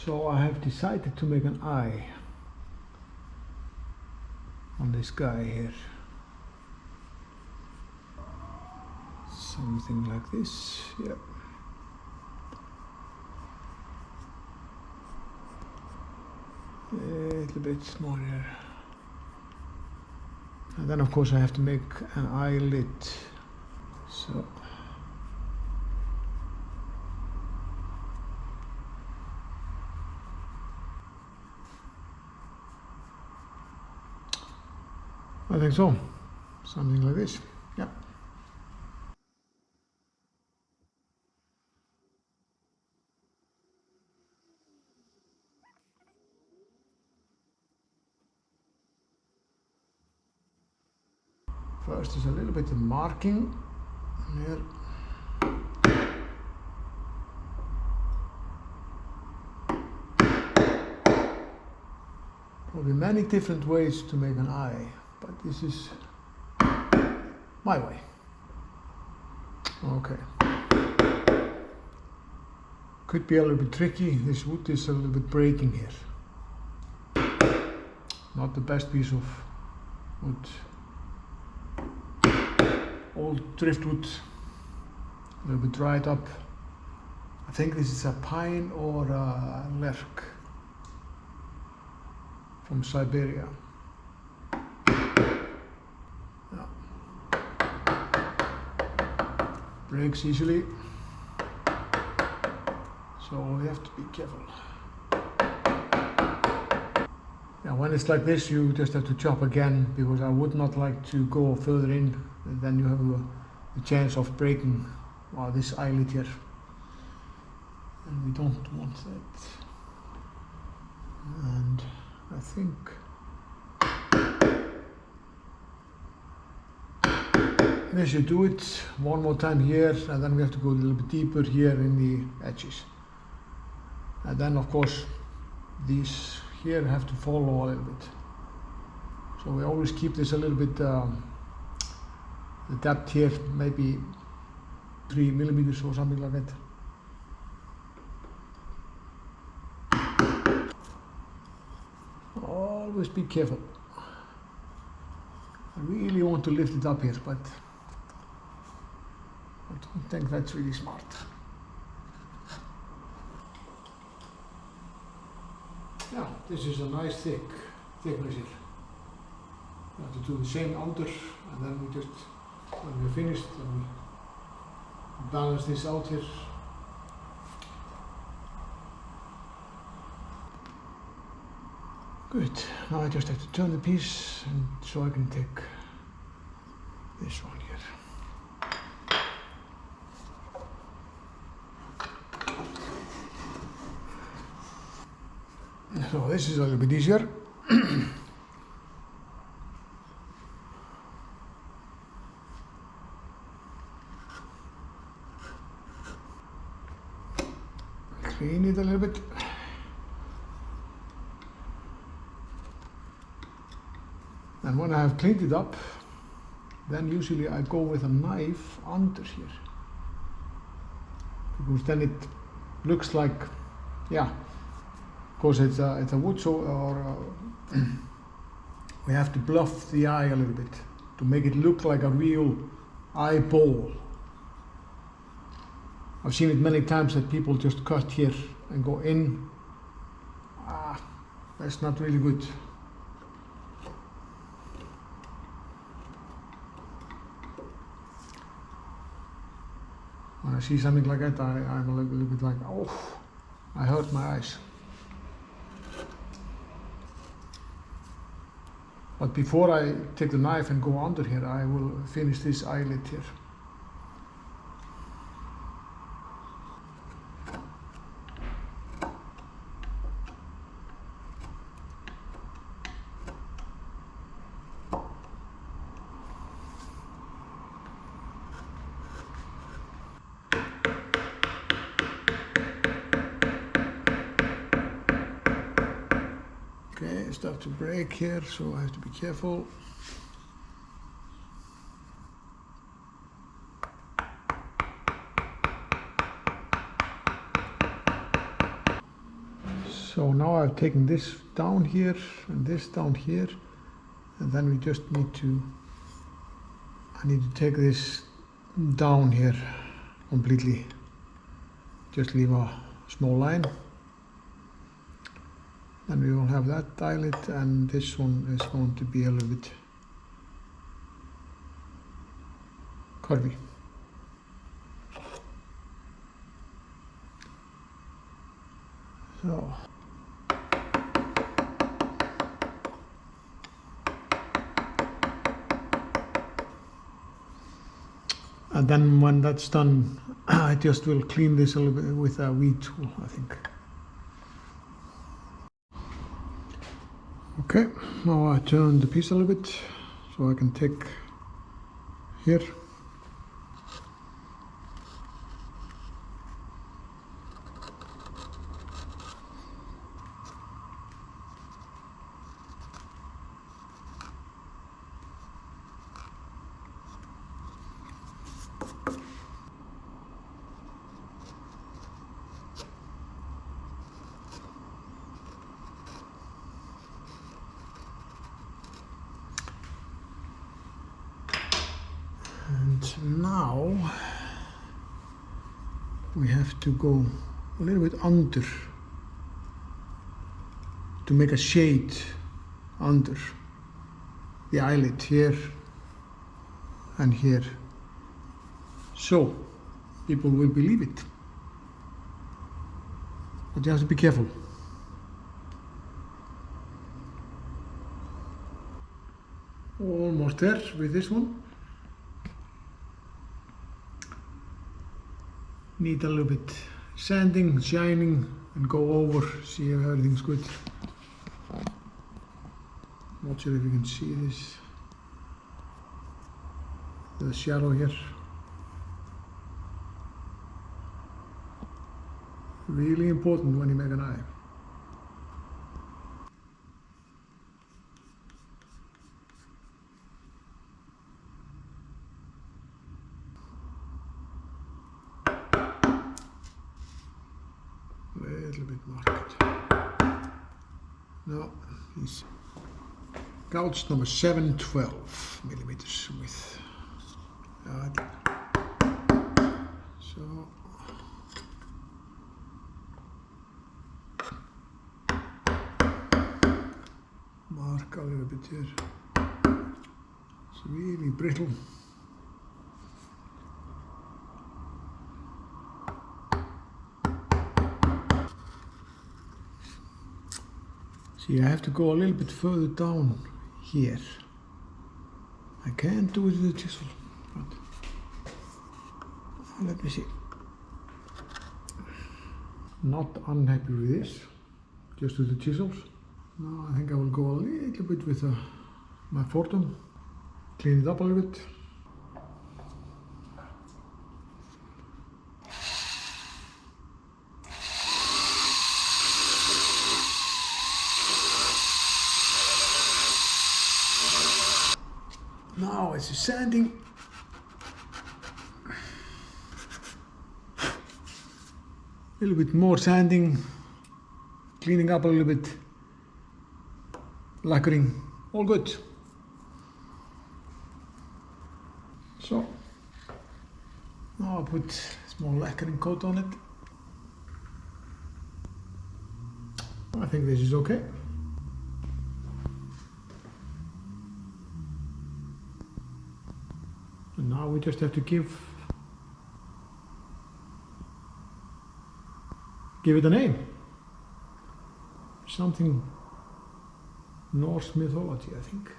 So I have decided to make an eye on this guy here. Something like this, yeah. A little bit smaller. And then of course I have to make an eyelid. So I think so. Something like this. Yeah. First is a little bit of marking here. Probably many different ways to make an eye, but this is my way. Okay. Could be a little bit tricky. This wood is a little bit breaking here. Not the best piece of wood. Old driftwood, a little bit dried up. I think this is a pine or a lerk from Siberia. Yeah. Breaks easily, so we have to be careful. Yeah, when it's like this, you just have to chop again, because I would not like to go further in, and then you have a chance of breaking this eyelid here, and we don't want that. And I think we should do it one more time here, and then we have to go a little bit deeper here in the edges. And then of course these here have to follow a little bit. So we always keep this a little bit, the depth here, maybe 3 millimeters or something like that. Always be careful. I really want to lift it up here, but I don't think that's really smart. Yeah, this is a nice thickness here. We have to do the same under, and then we just, when we're finished, then we balance this out here. Good. Now I just have to turn the piece, and so I can take this one here. So this is a little bit easier. Clean it a little bit. And when I have cleaned it up, then usually I go with a knife under here, because then it looks like, yeah, because it's a wood, so we have to bluff the eye a little bit to make it look like a real eyeball. I've seen it many times that people just cut here and go in. That's not really good. When I see something like that, I'm a little bit like, oh, I hurt my eyes. But before I take the knife and go under here, I will finish this eyelid here. Okay, start to break here, so I have to be careful. So now I've taken this down here and this down here, and then we just need to, I need to take this down here completely. Just leave a small line. Then we will have that eyelet, and this one is going to be a little bit curvy. So. And then when that's done, I just will clean this a little bit with a weed tool, I think. Okay, now I turn the piece a little bit so I can take here. And now we have to go a little bit under to make a shade under the eyelet here and here, so people will believe it. But you have to be careful. Almost there with this one. Need a little bit sanding, shining, and go over, see if everything's good. Not sure if you can see this, the shadow here. Really important when you make an eye. Little bit marked. No, it's gouge number 712 millimeters width. So mark a little bit here. It's really brittle. See, I have to go a little bit further down here. I can't do it with the chisel, but let me see. Not unhappy with this, just with the chisels. Now I think I will go a little bit with my Fortum, clean it up a little bit. Now it's sanding. A little bit more sanding, cleaning up a little bit, lacquering, all good. So now I'll put a small lacquering coat on it. I think this is okay. And now we just have to give it a name. Something Norse mythology, I think.